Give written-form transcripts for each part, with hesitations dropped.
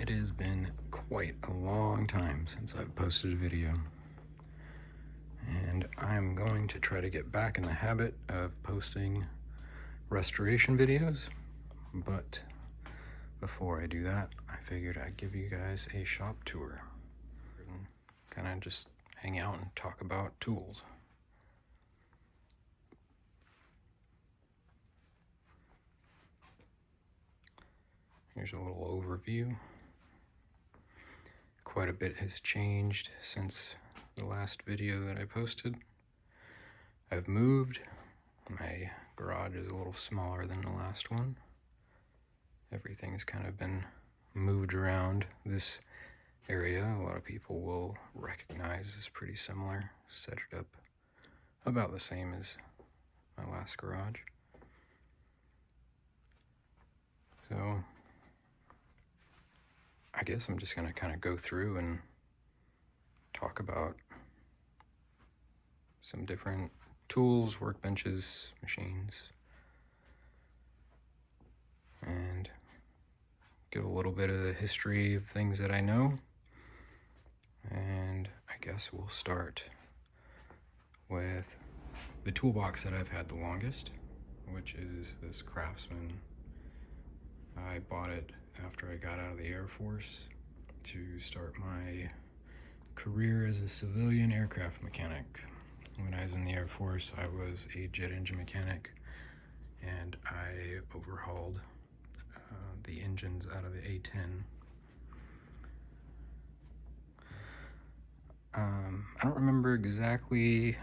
It has been quite a long time since I've posted a video, and I'm going to try to get back in the habit of posting restoration videos, but before I do that, I figured I'd give you guys a shop tour and kind of just hang out and talk about tools. Here's a little overview. Quite a bit has changed since the last video that I posted. I've moved. My garage is a little smaller than the last one. Everything's kind of been moved around. This area, a lot of people will recognize, is pretty similar. Set it up about the same as my last garage. So I guess I'm just gonna kind of go through and talk about some different tools, workbenches, machines, and give a little bit of the history of things that I know. And I guess we'll start with the toolbox that I've had the longest, which is this Craftsman. I bought it after I got out of the Air Force to start my career as a civilian aircraft mechanic. When I was in the Air Force, I was a jet engine mechanic, and I overhauled the engines out of the A-10. I don't remember exactly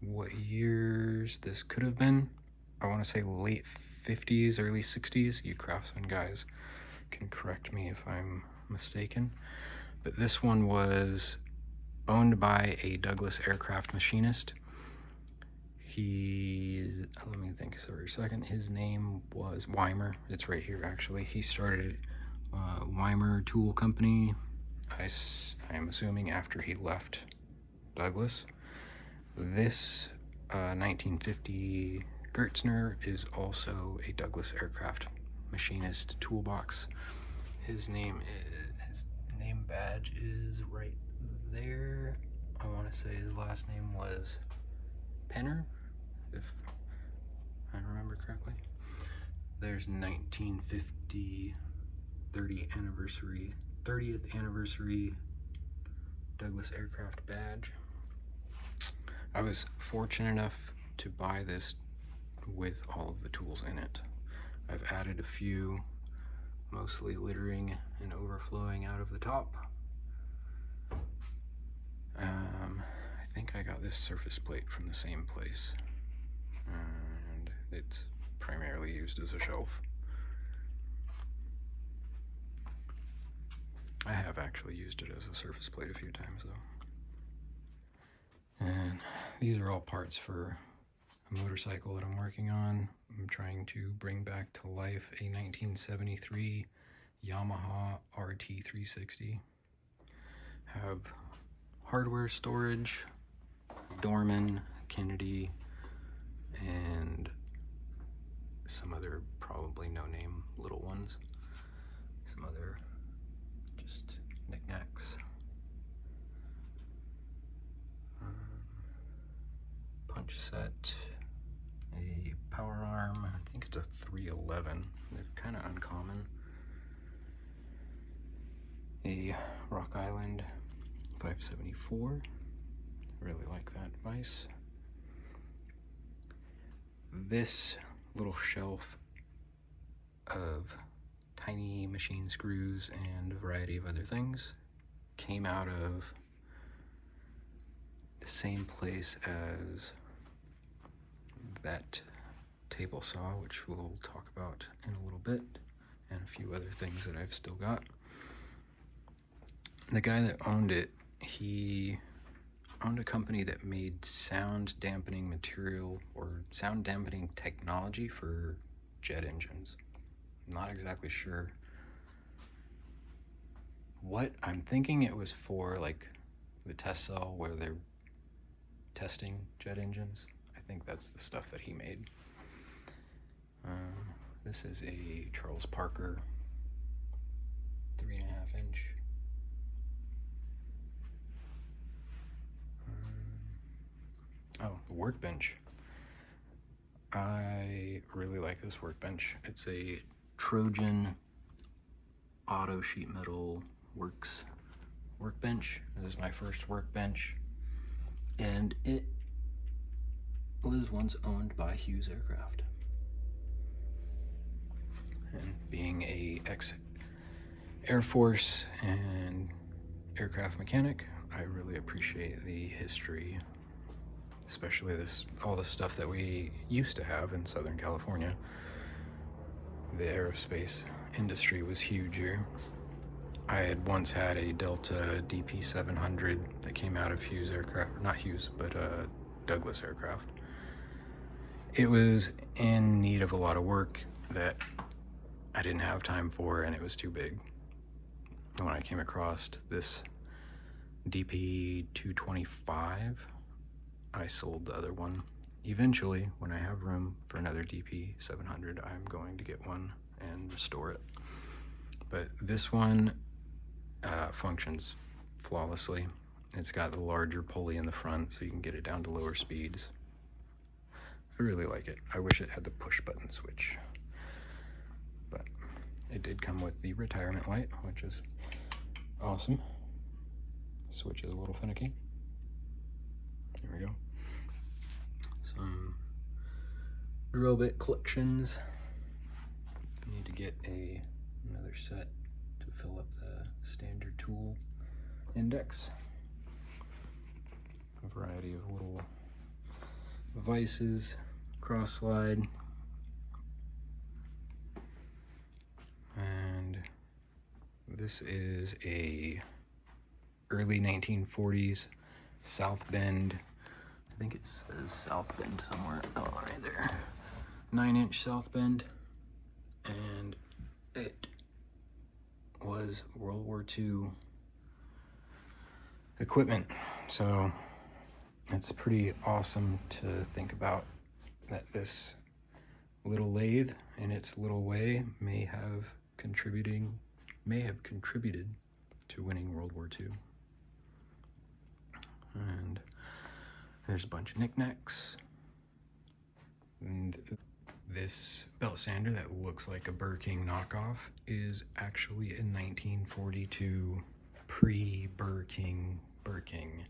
what years this could have been. I want to say late 50s, early 60s. You Craftsman guys can correct me if I'm mistaken. But this one was owned by a Douglas aircraft machinist. Let me think for a second. His name was Weimer. It's right here, actually. He started Weimer Tool Company, I am assuming after he left Douglas. This 1950 Gertzner is also a Douglas aircraft machinist toolbox. His name badge is right there. I want to say his last name was Penner, if I remember correctly. There's 1950 30th anniversary Douglas aircraft badge. I was fortunate enough to buy this with all of the tools in it. I've added a few, mostly littering and overflowing out of the top. I think I got this surface plate from the same place, and it's primarily used as a shelf. I have actually used it as a surface plate a few times though. And these are all parts for a motorcycle that I'm working on. I'm trying to bring back to life a 1973 Yamaha RT360. Have hardware storage, Dorman, Kennedy, and some other probably no-name little ones. Some other just knickknacks. Punch set, a power arm, I think it's a 311. They're kind of uncommon. A Rock Island 574. Really like that vise. This little shelf of tiny machine screws and a variety of other things came out of the same place as that table saw, which we'll talk about in a little bit, and a few other things that I've still got. The guy that owned it, he owned a company that made sound dampening material or sound dampening technology for jet engines. I'm not exactly sure what. I'm thinking it was for like the test cell where they're testing jet engines. I think that's the stuff that he made. This is a Charles Parker inch. Oh, the workbench. I really like this workbench. It's a Trojan auto sheet metal works workbench. This is my first workbench, and it was once owned by Hughes Aircraft. And being a ex-Air Force and aircraft mechanic, I really appreciate the history, especially all the stuff that we used to have in Southern California. The aerospace industry was huge here. I had once had a Delta DP700 that came out of Hughes Aircraft, not Hughes, but Douglas Aircraft. It was in need of a lot of work that I didn't have time for, and it was too big. And when I came across this DP225, I sold the other one. Eventually, when I have room for another DP700, I'm going to get one and restore it. But this one functions flawlessly. It's got the larger pulley in the front so you can get it down to lower speeds. I really like it. I wish it had the push button switch, but it did come with the retirement light, which is awesome. Switch is a little finicky. There we go. Some drill bit collections. I need to get another set to fill up the standard tool index. A variety of little vices, cross slide, and this is a early 1940s South Bend. I think it says South Bend somewhere. Oh, right there. 9-inch South Bend, and it was World War II equipment. So it's pretty awesome to think about that this little lathe, in its little way, may have contributed to winning World War II. And there's a bunch of knickknacks. And this belt sander that looks like a Burr King knockoff is actually a 1942 pre-Burr King Burr King.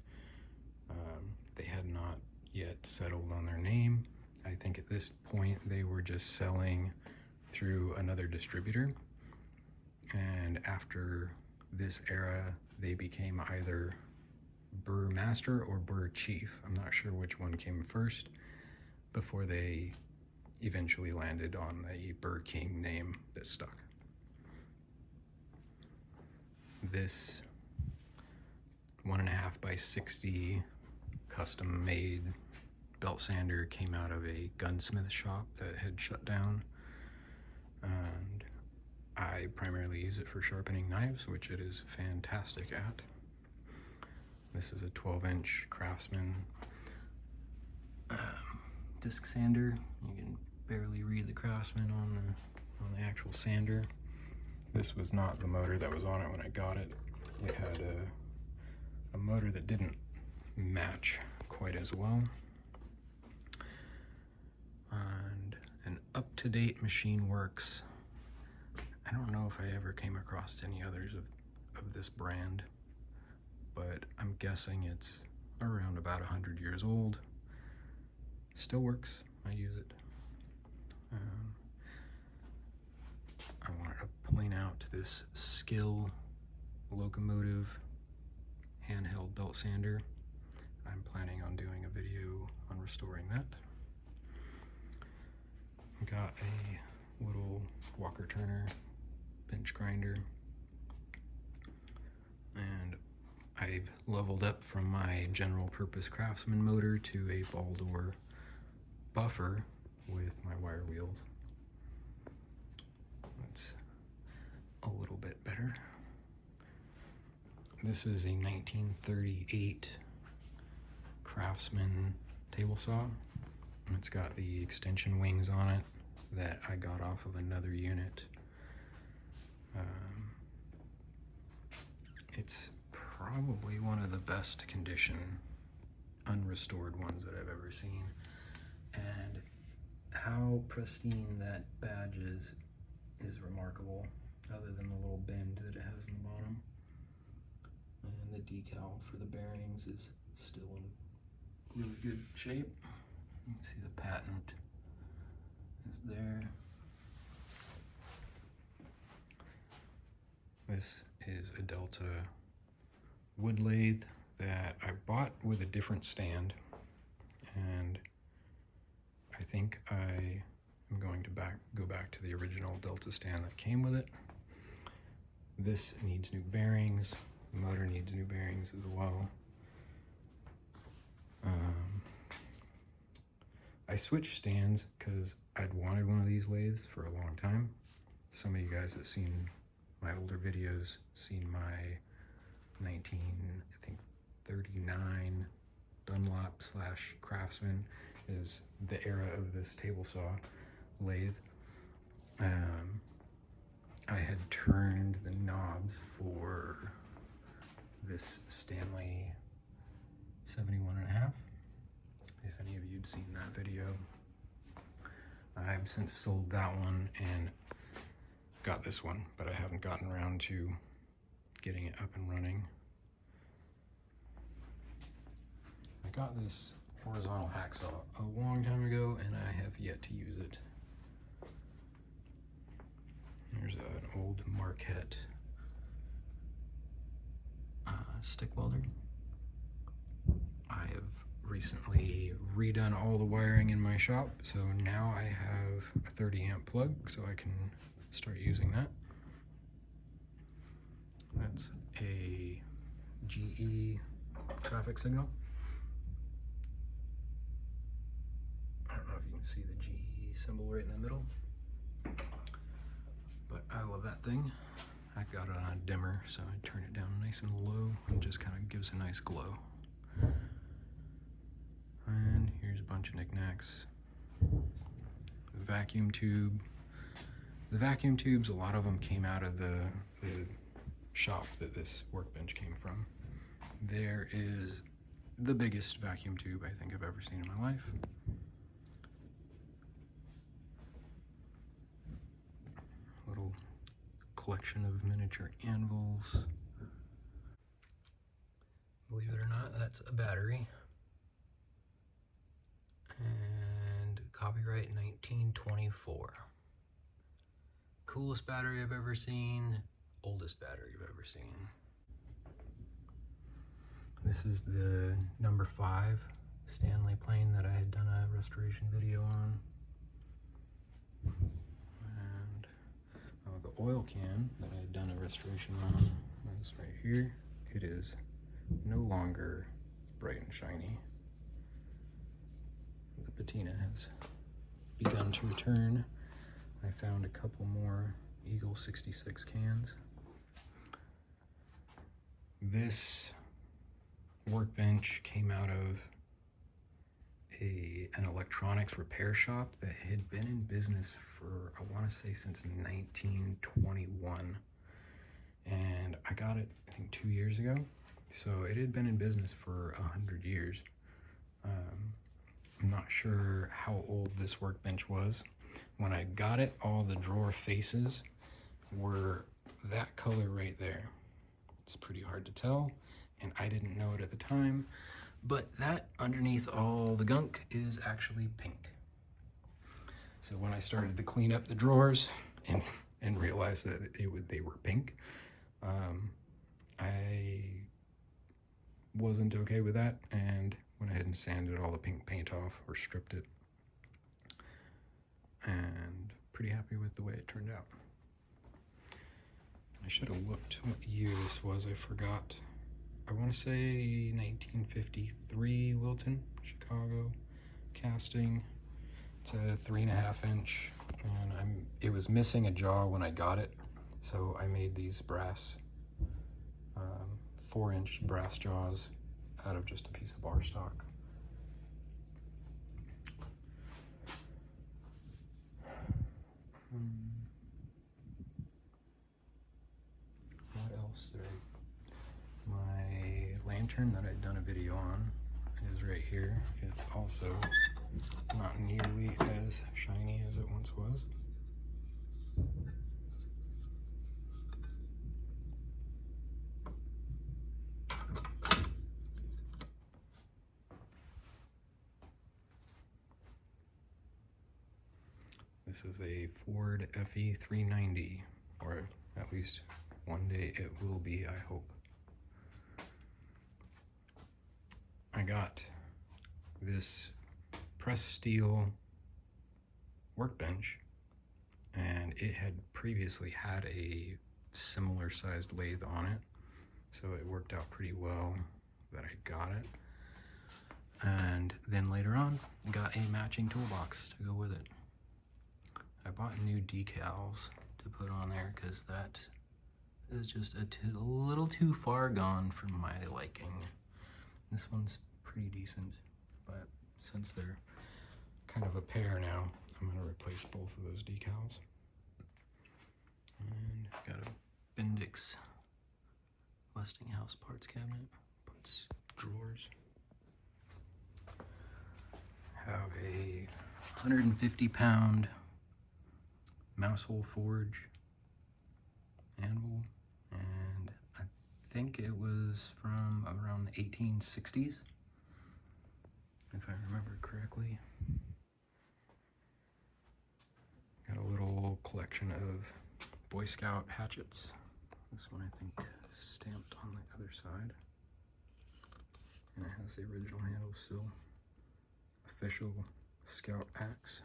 They had not yet settled on their name. I think at this point they were just selling through another distributor. And after this era, they became either Burr Master or Burr Chief. I'm not sure which one came first before they eventually landed on the Burr King name that stuck. This 1.5 by 60 custom made belt sander came out of a gunsmith shop that had shut down, and I primarily use it for sharpening knives, which it is fantastic at. This is a 12-inch Craftsman disc sander. You can barely read the Craftsman on the actual sander. This was not the motor that was on it when I got it. It had a motor that didn't match quite as well. And an up-to-date machine works. I don't know if I ever came across any others of this brand, but I'm guessing it's around about 100 years old. Still works. I use it. I wanted to point out this Skill locomotive handheld belt sander. I'm planning on doing a video on restoring that. Got a little Walker Turner bench grinder, and I've leveled up from my general purpose Craftsman motor to a ball door buffer with my wire wheels. That's a little bit better. This is a 1938 Craftsman table saw. It's got the extension wings on it that I got off of another unit. probably one of the best condition unrestored ones that I've ever seen. And how pristine that badge is remarkable, other than the little bend that it has in the bottom. And the decal for the bearings is still in really good shape. You can see the patent is there. This is a Delta wood lathe that I bought with a different stand, and I think I am going to go back to the original Delta stand that came with it. This needs new bearings. The motor needs new bearings as well. I switched stands because I'd wanted one of these lathes for a long time. Some of you guys that seen my older videos seen my 1939 Dunlop / Craftsman is the era of this table saw lathe. I had turned the knobs for this Stanley 71.5. If any of you'd seen that video. I've since sold that one and got this one, but I haven't gotten around to getting it up and running. I got this horizontal hacksaw a long time ago and I have yet to use it. Here's an old Marquette stick welder. I have recently redone all the wiring in my shop, so now I have a 30 amp plug, so I can start using that. That's a GE traffic signal. I don't know if you can see the GE symbol right in the middle, but I love that thing. I got it on a dimmer, so I turn it down nice and low and just kind of gives a nice glow. And here's a bunch of knickknacks. The vacuum tube. The vacuum tubes, a lot of them came out of the shop that this workbench came from. There is the biggest vacuum tube I think I've ever seen in my life. Little collection of miniature anvils. Believe it or not, that's a battery. And copyright 1924. Coolest battery I've ever seen, oldest battery I've ever seen. This is the number 5 Stanley plane that I had done a restoration video on. And the oil can that I had done a restoration on is right here. It is no longer bright and shiny. The patina has begun to return. I found a couple more Eagle 66 cans. This workbench came out of an electronics repair shop that had been in business for, I want to say, since 1921. And I got it, I think, 2 years ago. So it had been in business for 100 years. I'm not sure how old this workbench was. When I got it, all the drawer faces were that color right there. It's pretty hard to tell, and I didn't know it at the time, but that underneath all the gunk is actually pink. So when I started to clean up the drawers and realized that they were pink, I wasn't okay with that and went ahead and sanded all the pink paint off, or stripped it, and pretty happy with the way it turned out. I should have looked what year this was, I forgot. I want to say 1953 Wilton, Chicago casting. It's a 3.5 inch, and it was missing a jaw when I got it, so I made these brass 4-inch brass jaws out of just a piece of bar stock. What else did my lantern that I'd done a video on is right here. It's also not nearly as shiny as it once was. This is a Ford FE 390, or at least one day it will be, I hope. I got this pressed steel workbench, and it had previously had a similar sized lathe on it, so it worked out pretty well that I got it. And then later on, got a matching toolbox to go with it. I bought new decals to put on there because that is just a little too far gone for my liking. This one's pretty decent, but since they're kind of a pair now, I'm going to replace both of those decals. And got a Bendix Westinghouse parts cabinet, parts drawers. Have a 150-pound mouse hole forge anvil, and I think it was from around the 1860s, if I remember correctly. Got a little collection of Boy Scout hatchets. This one I think stamped on the other side, and it has the original handle still. Official Scout axe.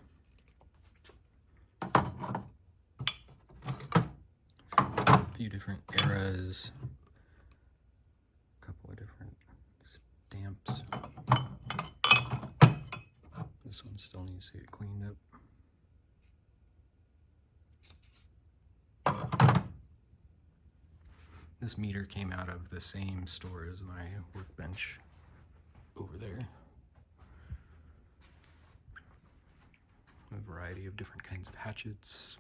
A few different eras, a couple of different stamps. This one still needs to get cleaned up. This meter came out of the same store as my workbench over there. A variety of different kinds of hatchets,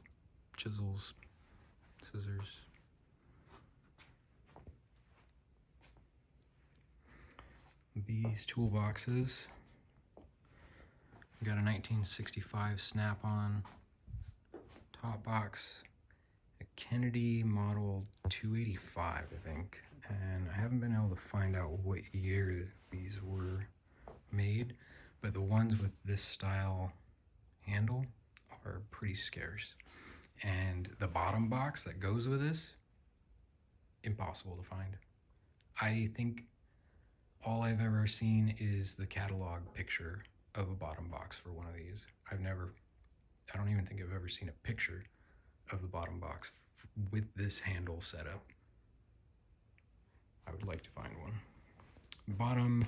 chisels, scissors. These toolboxes, got a 1965 Snap-on top box, a Kennedy model 285, I think, and I haven't been able to find out what year these were made, but the ones with this style handle are pretty scarce. And the bottom box that goes with this, impossible to find. I think all I've ever seen is the catalog picture of a bottom box for one of these. I don't even think I've ever seen a picture of the bottom box with this handle set up. I would like to find one. Bottom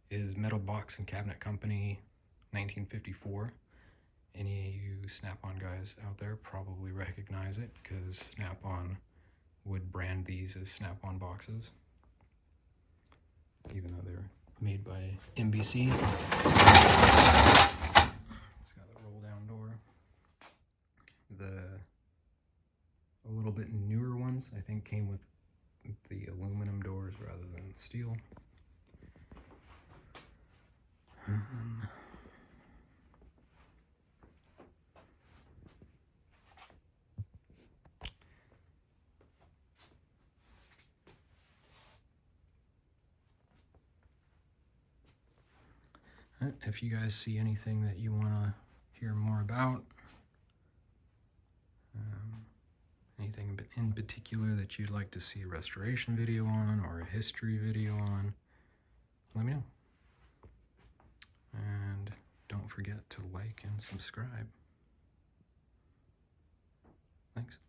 is Metal Box and Cabinet Company, 1954. Any of you Snap-on guys out there probably recognize it because Snap-on would brand these as Snap-on boxes, even though they're made by NBC. It's got the roll-down door. A little bit newer ones, I think, came with the aluminum doors rather than steel. If you guys see anything that you want to hear more about, anything in particular that you'd like to see a restoration video on or a history video on, let me know. And don't forget to like and subscribe. Thanks.